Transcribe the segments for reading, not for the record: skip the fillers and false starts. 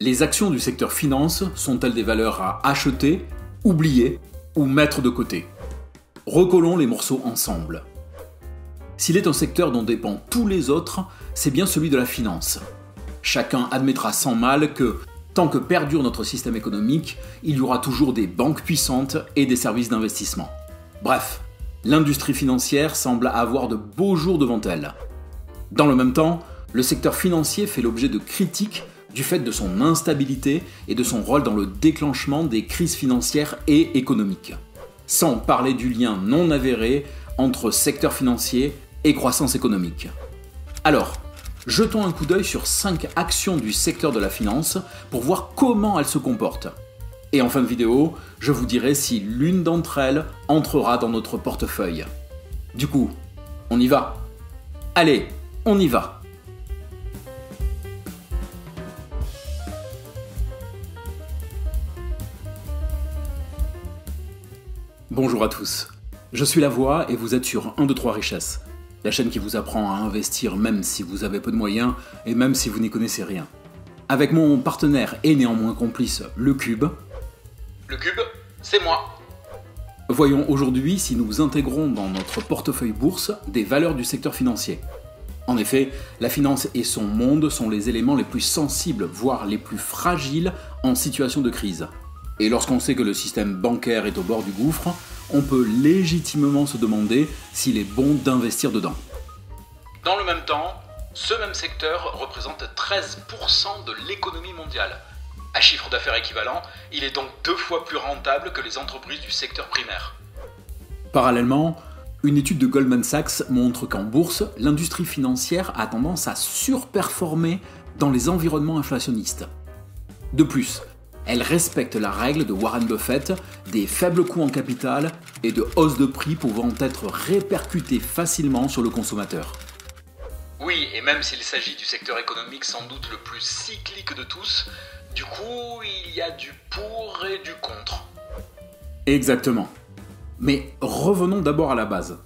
Les actions du secteur finance sont-elles des valeurs à acheter, oublier ou mettre de côté? Recollons les morceaux ensemble. S'il est un secteur dont dépendent tous les autres, c'est bien celui de la finance. Chacun admettra sans mal que, tant que perdure notre système économique, il y aura toujours des banques puissantes et des services d'investissement. Bref, l'industrie financière semble avoir de beaux jours devant elle. Dans le même temps, le secteur financier fait l'objet de critiques du fait de son instabilité et de son rôle dans le déclenchement des crises financières et économiques. Sans parler du lien non avéré entre secteur financier et croissance économique. Alors, jetons un coup d'œil sur 5 actions du secteur de la finance pour voir comment elles se comportent. Et en fin de vidéo, je vous dirai si l'une d'entre elles entrera dans notre portefeuille. Du coup, on y va? Allez, on y va! Bonjour à tous, je suis La Voix et vous êtes sur 1, 2, 3 Richesses, la chaîne qui vous apprend à investir même si vous avez peu de moyens et même si vous n'y connaissez rien. Avec mon partenaire et néanmoins complice, Le Cube. Le Cube, c'est moi. Voyons aujourd'hui si nous intégrons dans notre portefeuille bourse des valeurs du secteur financier. En effet, la finance et son monde sont les éléments les plus sensibles, voire les plus fragiles en situation de crise. Et lorsqu'on sait que le système bancaire est au bord du gouffre, on peut légitimement se demander s'il est bon d'investir dedans. Dans le même temps, ce même secteur représente 13% de l'économie mondiale. À chiffre d'affaires équivalent, il est donc 2 fois plus rentable que les entreprises du secteur primaire. Parallèlement, une étude de Goldman Sachs montre qu'en bourse, l'industrie financière a tendance à surperformer dans les environnements inflationnistes. De plus, elle respecte la règle de Warren Buffett des faibles coûts en capital et de hausses de prix pouvant être répercutées facilement sur le consommateur. Oui, et même s'il s'agit du secteur économique sans doute le plus cyclique de tous, du coup, il y a du pour et du contre. Exactement. Mais revenons d'abord à la base.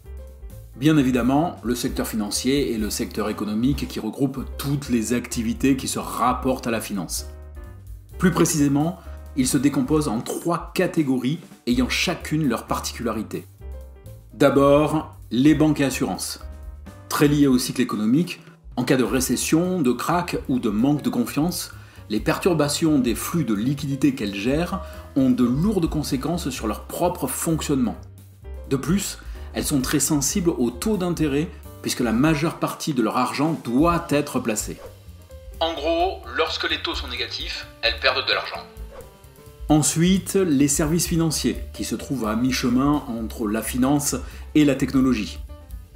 Bien évidemment, le secteur financier est le secteur économique qui regroupe toutes les activités qui se rapportent à la finance. Plus précisément, il se décompose en 3 catégories ayant chacune leur particularité. D'abord, les banques et assurances. Très liées au cycle économique, en cas de récession, de krach ou de manque de confiance, les perturbations des flux de liquidités qu'elles gèrent ont de lourdes conséquences sur leur propre fonctionnement. De plus, elles sont très sensibles au taux d'intérêt puisque la majeure partie de leur argent doit être placée. En gros, lorsque les taux sont négatifs, elles perdent de l'argent. Ensuite, les services financiers, qui se trouvent à mi-chemin entre la finance et la technologie.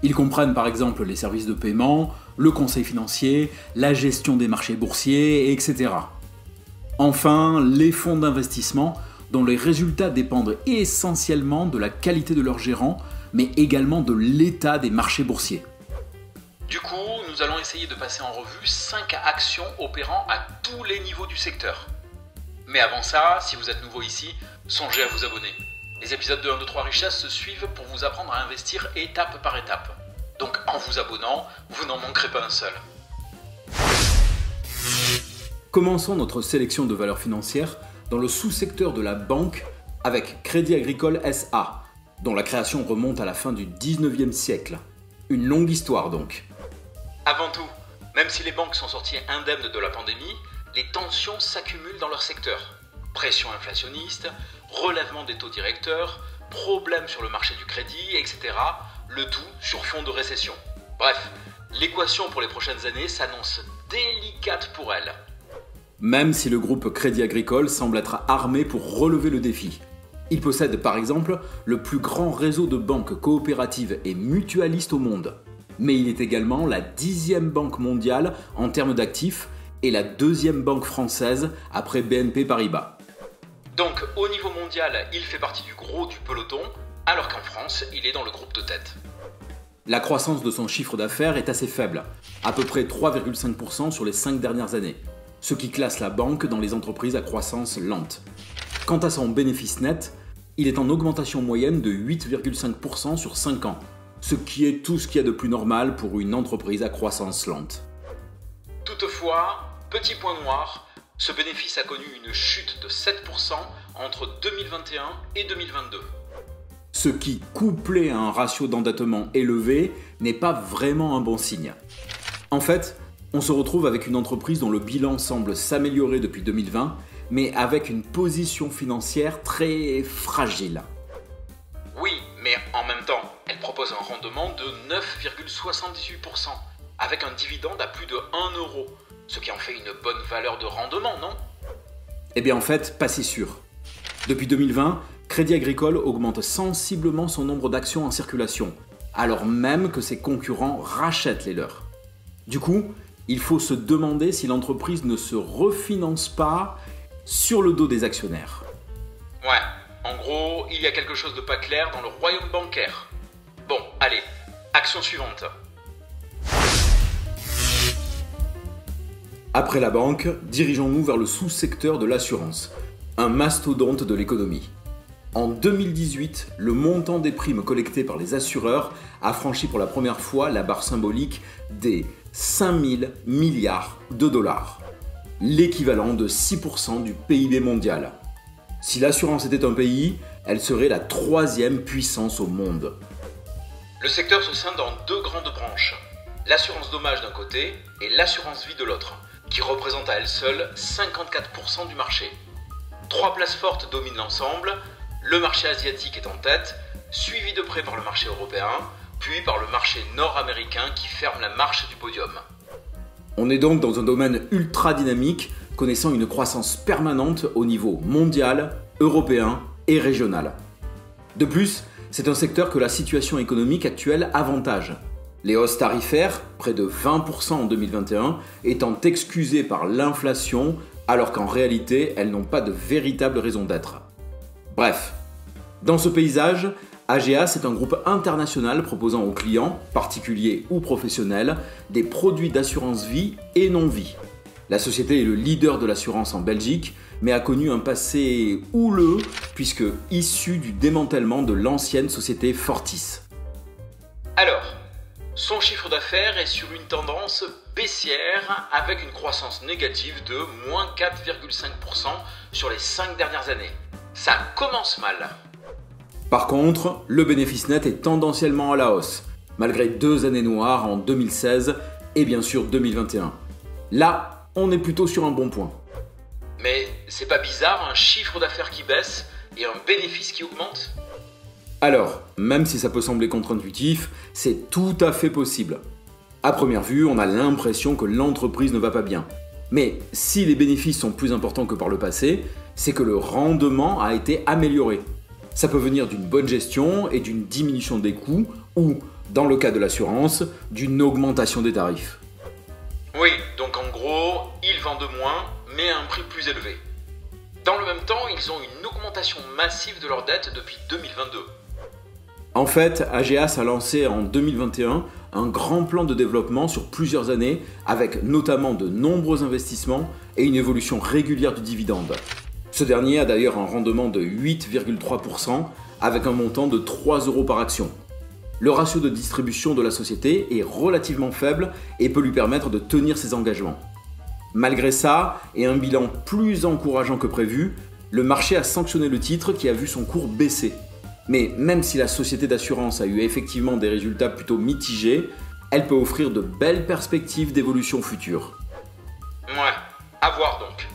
Ils comprennent par exemple les services de paiement, le conseil financier, la gestion des marchés boursiers, etc. Enfin, les fonds d'investissement, dont les résultats dépendent essentiellement de la qualité de leurs gérants, mais également de l'état des marchés boursiers. Du coup, nous allons essayer de passer en revue 5 actions opérant à tous les niveaux du secteur. Mais avant ça, si vous êtes nouveau ici, songez à vous abonner. Les épisodes de 1, 2, 3 Richesses se suivent pour vous apprendre à investir étape par étape. Donc en vous abonnant, vous n'en manquerez pas un seul. Commençons notre sélection de valeurs financières dans le sous-secteur de la banque avec Crédit Agricole SA, dont la création remonte à la fin du 19e siècle. Une longue histoire donc. Avant tout, même si les banques sont sorties indemnes de la pandémie, les tensions s'accumulent dans leur secteur. Pression inflationniste, relèvement des taux directeurs, problèmes sur le marché du crédit, etc. Le tout sur fond de récession. Bref, l'équation pour les prochaines années s'annonce délicate pour elles. Même si le groupe Crédit Agricole semble être armé pour relever le défi. Il possède par exemple le plus grand réseau de banques coopératives et mutualistes au monde. Mais il est également la 10e banque mondiale en termes d'actifs et la 2e banque française après BNP Paribas. Donc au niveau mondial, il fait partie du gros du peloton, alors qu'en France, il est dans le groupe de tête. La croissance de son chiffre d'affaires est assez faible, à peu près 3,5% sur les 5 dernières années, ce qui classe la banque dans les entreprises à croissance lente. Quant à son bénéfice net, il est en augmentation moyenne de 8,5% sur 5 ans, ce qui est tout ce qu'il y a de plus normal pour une entreprise à croissance lente. Toutefois, petit point noir, Ce bénéfice a connu une chute de 7% entre 2021 et 2022. Ce qui, couplé à un ratio d'endettement élevé, n'est pas vraiment un bon signe. En fait, on se retrouve avec une entreprise dont le bilan semble s'améliorer depuis 2020, mais avec une position financière très fragile. Oui, mais en même temps, elle propose un rendement de 9,78%, avec un dividende à plus de 1 euro, ce qui en fait une bonne valeur de rendement, non? Eh bien en fait, pas si sûr. Depuis 2020, Crédit Agricole augmente sensiblement son nombre d'actions en circulation, alors même que ses concurrents rachètent les leurs. Du coup, il faut se demander si l'entreprise ne se refinance pas sur le dos des actionnaires. Ouais, en gros, il y a quelque chose de pas clair dans le royaume bancaire. Bon, allez, action suivante. Après la banque, dirigeons-nous vers le sous-secteur de l'assurance, un mastodonte de l'économie. En 2018, le montant des primes collectées par les assureurs a franchi pour la première fois la barre symbolique des 5 000 milliards de dollars, l'équivalent de 6% du PIB mondial. Si l'assurance était un pays, elle serait la 3e puissance au monde. Le secteur se scinde en 2 grandes branches, l'assurance dommage d'un côté et l'assurance vie de l'autre, qui représente à elle seule 54% du marché. 3 places fortes dominent l'ensemble, le marché asiatique est en tête, suivi de près par le marché européen, puis par le marché nord-américain qui ferme la marche du podium. On est donc dans un domaine ultra dynamique, connaissant une croissance permanente au niveau mondial, européen et régional. De plus, c'est un secteur que la situation économique actuelle avantage. Les hausses tarifaires, près de 20% en 2021, étant excusées par l'inflation, alors qu'en réalité, elles n'ont pas de véritable raison d'être. Bref, dans ce paysage, AGA, c'est un groupe international proposant aux clients, particuliers ou professionnels, des produits d'assurance vie et non-vie. La société est le leader de l'assurance en Belgique, mais a connu un passé houleux, puisque issu du démantèlement de l'ancienne société Fortis. Alors, son chiffre d'affaires est sur une tendance baissière avec une croissance négative de moins 4,5% sur les 5 dernières années. Ça commence mal. Par contre, le bénéfice net est tendanciellement à la hausse, malgré 2 années noires en 2016 et bien sûr 2021. Là, on est plutôt sur un bon point. Mais c'est pas bizarre, un chiffre d'affaires qui baisse et un bénéfice qui augmente? Alors, même si ça peut sembler contre-intuitif, c'est tout à fait possible. À première vue, on a l'impression que l'entreprise ne va pas bien. Mais si les bénéfices sont plus importants que par le passé, c'est que le rendement a été amélioré. Ça peut venir d'une bonne gestion et d'une diminution des coûts ou, dans le cas de l'assurance, d'une augmentation des tarifs. Oui, donc en gros, ils vendent moins, mais à un prix plus élevé. Dans le même temps, ils ont une augmentation massive de leur dette depuis 2022. En fait, AGA a lancé en 2021 un grand plan de développement sur plusieurs années, avec notamment de nombreux investissements et une évolution régulière du dividende. Ce dernier a d'ailleurs un rendement de 8,3% avec un montant de 3 € par action. Le ratio de distribution de la société est relativement faible et peut lui permettre de tenir ses engagements. Malgré ça, et un bilan plus encourageant que prévu, le marché a sanctionné le titre qui a vu son cours baisser. Mais même si la société d'assurance a eu effectivement des résultats plutôt mitigés, elle peut offrir de belles perspectives d'évolution future. Ouais, à voir donc.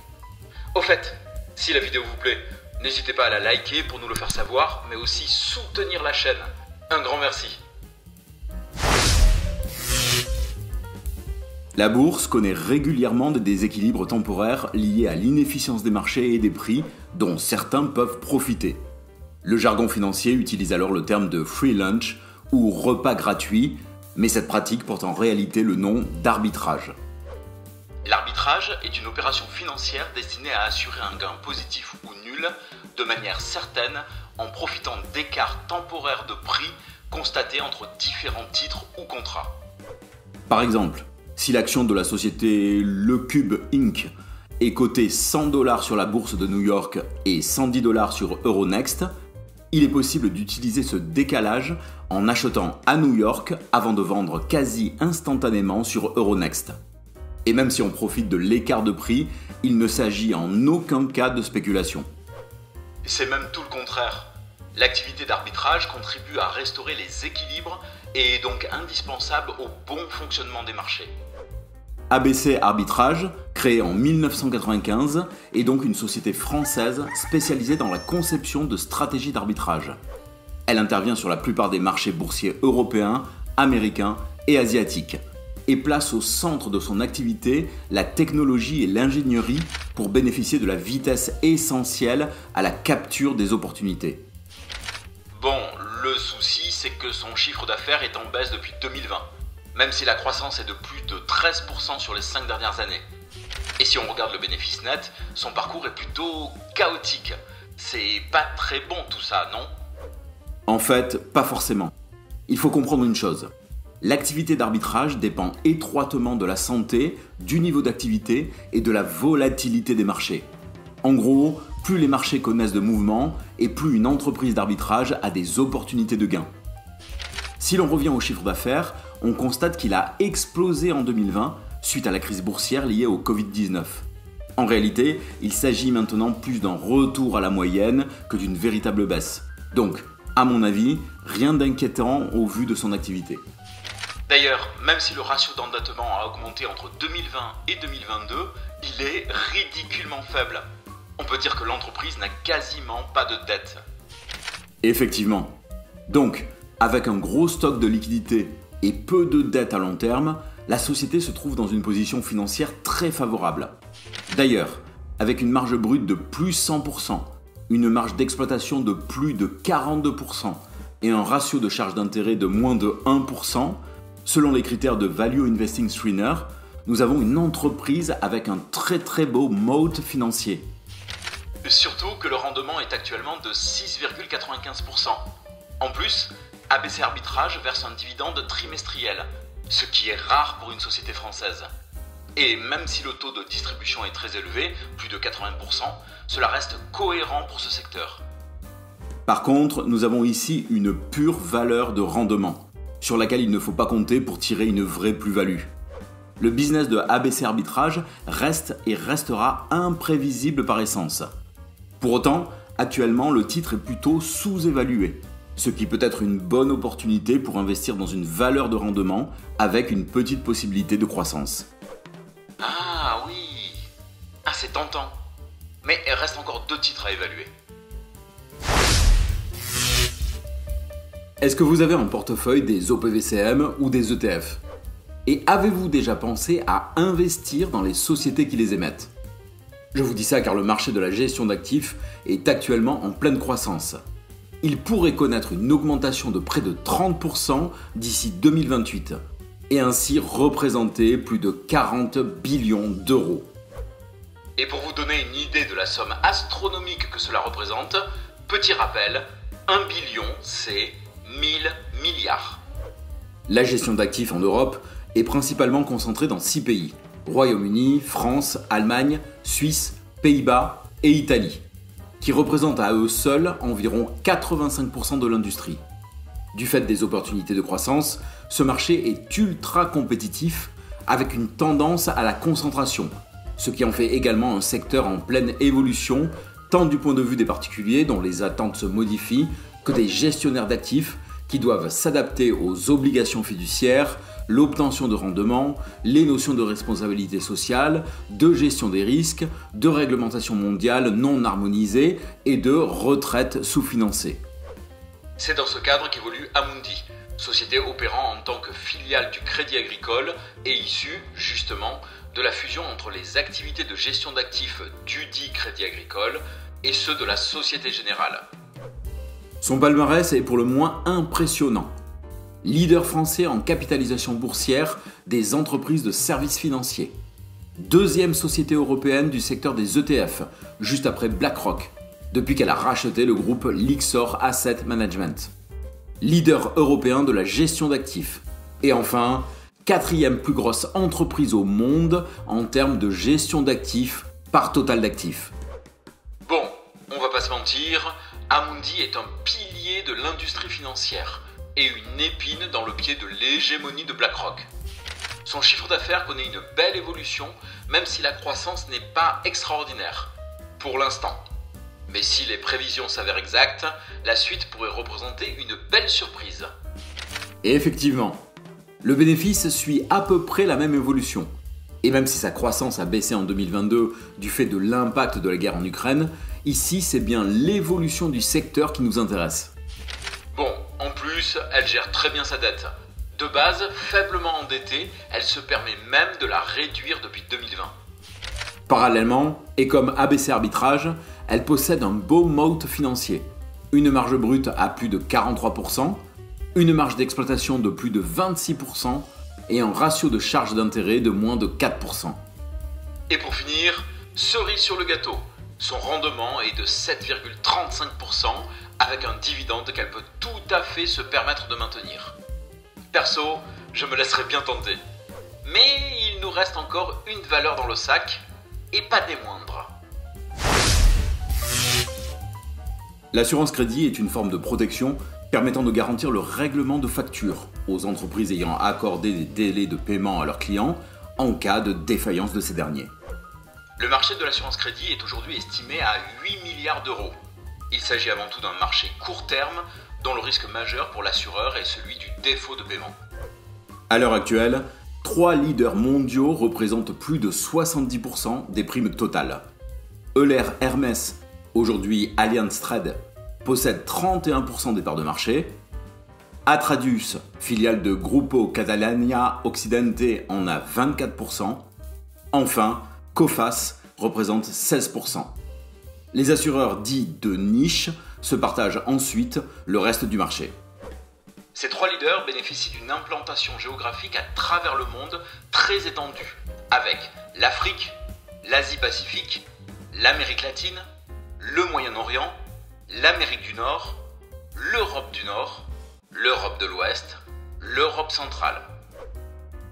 Au fait, si la vidéo vous plaît, n'hésitez pas à la liker pour nous le faire savoir, mais aussi soutenir la chaîne. Un grand merci. La bourse connaît régulièrement des déséquilibres temporaires liés à l'inefficience des marchés et des prix dont certains peuvent profiter. Le jargon financier utilise alors le terme de free lunch ou repas gratuit, mais cette pratique porte en réalité le nom d'arbitrage. L'arbitrage est une opération financière destinée à assurer un gain positif ou nul de manière certaine en profitant d'écarts temporaires de prix constatés entre différents titres ou contrats. Par exemple, si l'action de la société Le Cube Inc. est cotée 100 $ sur la bourse de New York et 110 $ sur Euronext, il est possible d'utiliser ce décalage en achetant à New York avant de vendre quasi instantanément sur Euronext. Et même si on profite de l'écart de prix, il ne s'agit en aucun cas de spéculation. C'est même tout le contraire. L'activité d'arbitrage contribue à restaurer les équilibres et est donc indispensable au bon fonctionnement des marchés. ABC Arbitrage, créée en 1995, est donc une société française spécialisée dans la conception de stratégies d'arbitrage. Elle intervient sur la plupart des marchés boursiers européens, américains et asiatiques, et place au centre de son activité la technologie et l'ingénierie pour bénéficier de la vitesse essentielle à la capture des opportunités. Bon, le souci, c'est que son chiffre d'affaires est en baisse depuis 2020, même si la croissance est de plus de 13% sur les 5 dernières années. Et si on regarde le bénéfice net, son parcours est plutôt chaotique. C'est pas très bon tout ça, non ? En fait, pas forcément. Il faut comprendre une chose. L'activité d'arbitrage dépend étroitement de la santé, du niveau d'activité et de la volatilité des marchés. En gros, plus les marchés connaissent de mouvements et plus une entreprise d'arbitrage a des opportunités de gain. Si l'on revient au chiffre d'affaires, on constate qu'il a explosé en 2020 suite à la crise boursière liée au Covid-19. En réalité, il s'agit maintenant plus d'un retour à la moyenne que d'une véritable baisse. Donc, à mon avis, rien d'inquiétant au vu de son activité. D'ailleurs, même si le ratio d'endettement a augmenté entre 2020 et 2022, il est ridiculement faible. On peut dire que l'entreprise n'a quasiment pas de dette. Effectivement. Donc, avec un gros stock de liquidités et peu de dettes à long terme, la société se trouve dans une position financière très favorable. D'ailleurs, avec une marge brute de plus 100%, une marge d'exploitation de plus de 42% et un ratio de charge d'intérêt de moins de 1%, selon les critères de Value Investing Screener, nous avons une entreprise avec un très beau moat financier. Surtout que le rendement est actuellement de 6,95%. En plus, ABC Arbitrage verse un dividende trimestriel, ce qui est rare pour une société française. Et même si le taux de distribution est très élevé, plus de 80%, cela reste cohérent pour ce secteur. Par contre, nous avons ici une pure valeur de rendement, sur laquelle il ne faut pas compter pour tirer une vraie plus-value. Le business de ABC Arbitrage reste et restera imprévisible par essence. Pour autant, actuellement, le titre est plutôt sous-évalué, ce qui peut être une bonne opportunité pour investir dans une valeur de rendement avec une petite possibilité de croissance. Ah oui, c'est tentant. Mais il reste encore 2 titres à évaluer. Est-ce que vous avez en portefeuille des OPVCM ou des ETF ? Et avez-vous déjà pensé à investir dans les sociétés qui les émettent ? Je vous dis ça car le marché de la gestion d'actifs est actuellement en pleine croissance. Il pourrait connaître une augmentation de près de 30% d'ici 2028 et ainsi représenter plus de 40 billions d'euros. Et pour vous donner une idée de la somme astronomique que cela représente, petit rappel, 1 billion c'est 1000 milliards. La gestion d'actifs en Europe est principalement concentrée dans 6 pays. Royaume-Uni, France, Allemagne, Suisse, Pays-Bas et Italie, qui représentent à eux seuls environ 85% de l'industrie. Du fait des opportunités de croissance, ce marché est ultra compétitif avec une tendance à la concentration, ce qui en fait également un secteur en pleine évolution, tant du point de vue des particuliers dont les attentes se modifient, que des gestionnaires d'actifs qui doivent s'adapter aux obligations fiduciaires, l'obtention de rendement, les notions de responsabilité sociale, de gestion des risques, de réglementation mondiale non harmonisée et de retraite sous-financée. C'est dans ce cadre qu'évolue Amundi, société opérant en tant que filiale du Crédit Agricole et issue, justement, de la fusion entre les activités de gestion d'actifs du dit Crédit Agricole et ceux de la Société Générale. Son palmarès est pour le moins impressionnant. Leader français en capitalisation boursière des entreprises de services financiers. Deuxième société européenne du secteur des ETF, juste après BlackRock, depuis qu'elle a racheté le groupe Lyxor Asset Management. Leader européen de la gestion d'actifs. Et enfin, quatrième plus grosse entreprise au monde en termes de gestion d'actifs par total d'actifs. Bon, on va pas se mentir, Amundi est un pilier de l'industrie financière et une épine dans le pied de l'hégémonie de BlackRock. Son chiffre d'affaires connaît une belle évolution, même si la croissance n'est pas extraordinaire, pour l'instant. Mais si les prévisions s'avèrent exactes, la suite pourrait représenter une belle surprise. Et effectivement, le bénéfice suit à peu près la même évolution. Et même si sa croissance a baissé en 2022 du fait de l'impact de la guerre en Ukraine, ici c'est bien l'évolution du secteur qui nous intéresse. Bon, en plus, elle gère très bien sa dette. De base, faiblement endettée, elle se permet même de la réduire depuis 2020. Parallèlement, et comme ABC Arbitrage, elle possède un beau moat financier. Une marge brute à plus de 43%, une marge d'exploitation de plus de 26% et un ratio de charge d'intérêt de moins de 4%. Et pour finir, cerise sur le gâteau, son rendement est de 7,35% avec un dividende qu'elle peut tout à fait se permettre de maintenir. Perso, je me laisserai bien tenter. Mais il nous reste encore une valeur dans le sac, et pas des moindres. L'assurance crédit est une forme de protection permettant de garantir le règlement de factures aux entreprises ayant accordé des délais de paiement à leurs clients en cas de défaillance de ces derniers. Le marché de l'assurance crédit est aujourd'hui estimé à 8 milliards d'euros. Il s'agit avant tout d'un marché court terme dont le risque majeur pour l'assureur est celui du défaut de paiement. À l'heure actuelle, 3 leaders mondiaux représentent plus de 70% des primes totales. Euler Hermès, aujourd'hui Allianz Trade, possède 31% des parts de marché. Atradius, filiale de Grupo Catalunya Occidente, en a 24%. Enfin, Coface représente 16%. Les assureurs dits de niche se partagent ensuite le reste du marché. Ces 3 leaders bénéficient d'une implantation géographique à travers le monde très étendue, avec l'Afrique, l'Asie-Pacifique, l'Amérique latine, le Moyen-Orient, l'Amérique du Nord, l'Europe du Nord, l'Europe de l'Ouest, l'Europe centrale.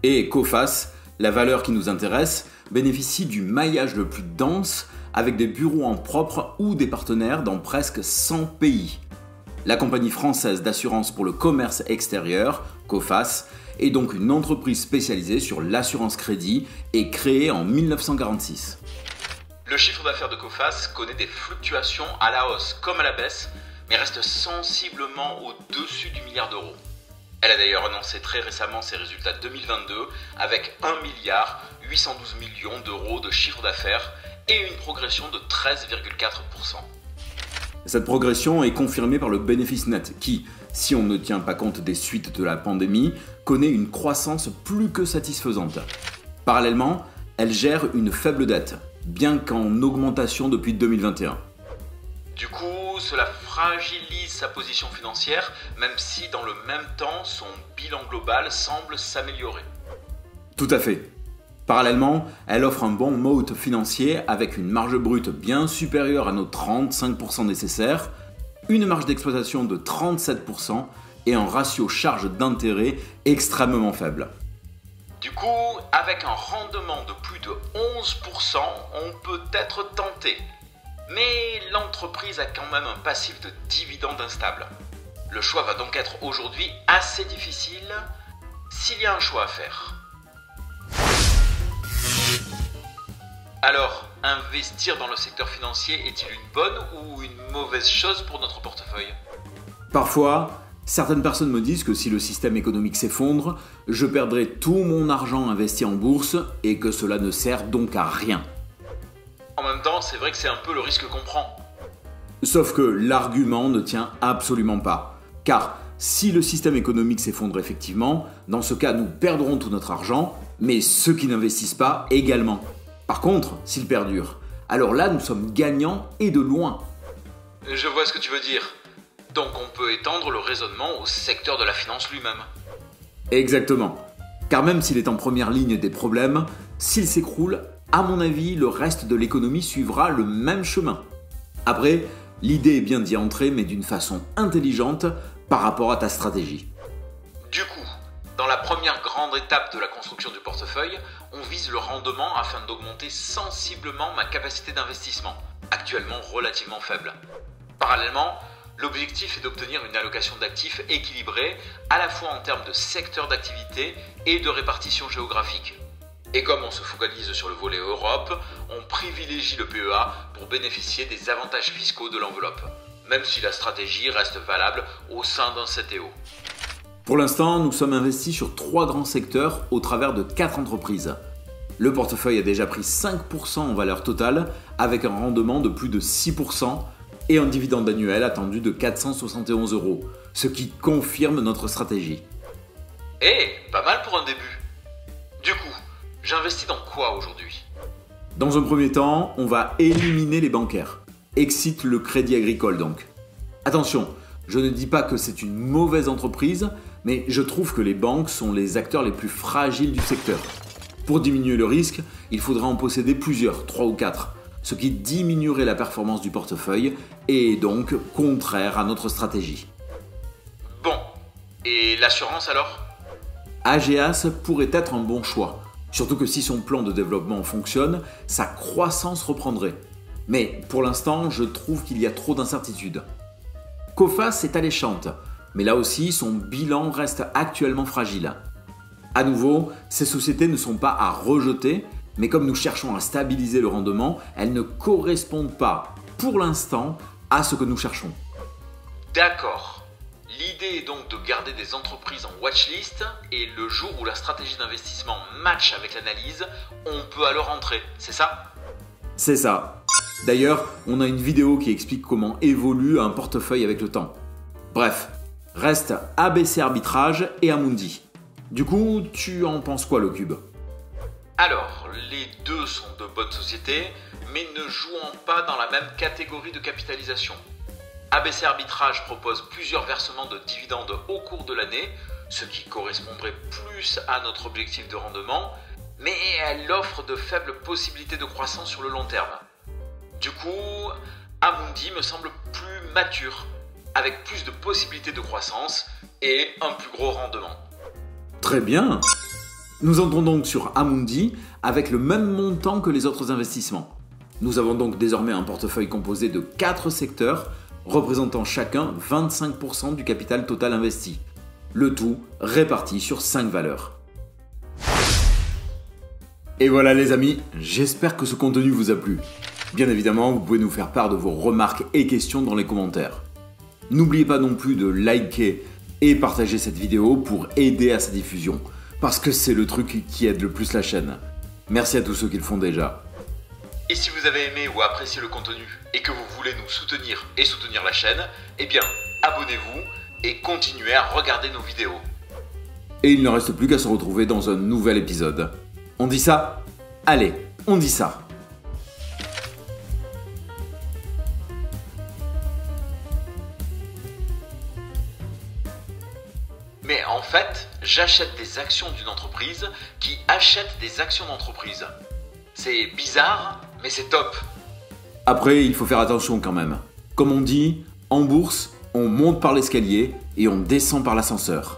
Et Coface, la valeur qui nous intéresse, bénéficie du maillage le plus dense avec des bureaux en propre ou des partenaires dans presque 100 pays. La compagnie française d'assurance pour le commerce extérieur, Coface, est donc une entreprise spécialisée sur l'assurance crédit et créée en 1946. Le chiffre d'affaires de Coface connaît des fluctuations à la hausse comme à la baisse, mais reste sensiblement au-dessus du milliard d'euros. Elle a d'ailleurs annoncé très récemment ses résultats 2022 avec 1 milliard 812 millions d'euros de chiffre d'affaires et une progression de 13,4%. Cette progression est confirmée par le bénéfice net qui, si on ne tient pas compte des suites de la pandémie, connaît une croissance plus que satisfaisante. Parallèlement, elle gère une faible dette, bien qu'en augmentation depuis 2021. Du coup, cela fragilise sa position financière, même si dans le même temps, son bilan global semble s'améliorer. Tout à fait. Parallèlement, elle offre un bon moat financier avec une marge brute bien supérieure à nos 35% nécessaires, une marge d'exploitation de 37% et un ratio charge d'intérêt extrêmement faible. Du coup, avec un rendement de plus de 11%, on peut être tenté. Mais l'entreprise a quand même un passif de dividendes instable. Le choix va donc être aujourd'hui assez difficile s'il y a un choix à faire. Alors, investir dans le secteur financier est-il une bonne ou une mauvaise chose pour notre portefeuille ? Parfois, certaines personnes me disent que si le système économique s'effondre, je perdrai tout mon argent investi en bourse et que cela ne sert donc à rien. En même temps, c'est vrai que c'est un peu le risque qu'on prend. Sauf que l'argument ne tient absolument pas. Car si le système économique s'effondre effectivement, dans ce cas nous perdrons tout notre argent, mais ceux qui n'investissent pas également. Par contre, s'il perdure, alors là nous sommes gagnants et de loin. Je vois ce que tu veux dire. Donc on peut étendre le raisonnement au secteur de la finance lui-même. Exactement. Car même s'il est en première ligne des problèmes, s'il s'écroule, à mon avis, le reste de l'économie suivra le même chemin. Après, l'idée est bien d'y entrer, mais d'une façon intelligente par rapport à ta stratégie. Du coup, dans la première grande étape de la construction du portefeuille, on vise le rendement afin d'augmenter sensiblement ma capacité d'investissement, actuellement relativement faible. Parallèlement, L'objectif est d'obtenir une allocation d'actifs équilibrée, à la fois en termes de secteur d'activité et de répartition géographique. Et comme on se focalise sur le volet Europe, on privilégie le PEA pour bénéficier des avantages fiscaux de l'enveloppe, même si la stratégie reste valable au sein d'un CTO. Pour l'instant, nous sommes investis sur 3 grands secteurs au travers de 4 entreprises. Le portefeuille a déjà pris 5% en valeur totale, avec un rendement de plus de 6% et un dividende annuel attendu de 471 €, ce qui confirme notre stratégie. Pas mal pour un début. Du coup, j'investis dans quoi aujourd'hui? Dans un premier temps, on va éliminer les bancaires. Exit le crédit agricole donc. Attention, je ne dis pas que c'est une mauvaise entreprise, mais je trouve que les banques sont les acteurs les plus fragiles du secteur. Pour diminuer le risque, il faudra en posséder plusieurs, 3 ou 4, ce qui diminuerait la performance du portefeuille et est donc contraire à notre stratégie. Bon, et l'assurance alors? AGEAS pourrait être un bon choix, surtout que si son plan de développement fonctionne, sa croissance reprendrait. Mais pour l'instant, je trouve qu'il y a trop d'incertitudes. Coface est alléchante, mais là aussi, son bilan reste actuellement fragile. À nouveau, ces sociétés ne sont pas à rejeter, mais comme nous cherchons à stabiliser le rendement, elles ne correspondent pas, pour l'instant, à ce que nous cherchons. D'accord. L'idée est donc de garder des entreprises en watchlist et le jour où la stratégie d'investissement match avec l'analyse, on peut alors entrer, c'est ça? C'est ça. D'ailleurs, on a une vidéo qui explique comment évolue un portefeuille avec le temps. Bref, reste ABC Arbitrage et Amundi. Du coup, tu en penses quoi, le Cube? Alors, les deux sont de bonnes sociétés, mais ne jouant pas dans la même catégorie de capitalisation. ABC Arbitrage propose plusieurs versements de dividendes au cours de l'année, ce qui correspondrait plus à notre objectif de rendement, mais elle offre de faibles possibilités de croissance sur le long terme. Du coup, Amundi me semble plus mature, avec plus de possibilités de croissance et un plus gros rendement. Très bien. Nous entrons donc sur Amundi avec le même montant que les autres investissements. Nous avons donc désormais un portefeuille composé de 4 secteurs, représentant chacun 25% du capital total investi. Le tout réparti sur 5 valeurs. Et voilà les amis, j'espère que ce contenu vous a plu. Bien évidemment, vous pouvez nous faire part de vos remarques et questions dans les commentaires. N'oubliez pas non plus de liker et partager cette vidéo pour aider à sa diffusion, parce que c'est le truc qui aide le plus la chaîne. Merci à tous ceux qui le font déjà. Et si vous avez aimé ou apprécié le contenu et que vous voulez nous soutenir et soutenir la chaîne, eh bien abonnez-vous et continuez à regarder nos vidéos. Et il ne reste plus qu'à se retrouver dans un nouvel épisode. On dit ça? Allez, on dit ça. Mais en fait, j'achète des actions d'une entreprise qui achète des actions d'entreprise. C'est bizarre, mais c'est top. Après, il faut faire attention quand même. Comme on dit, en bourse, on monte par l'escalier et on descend par l'ascenseur.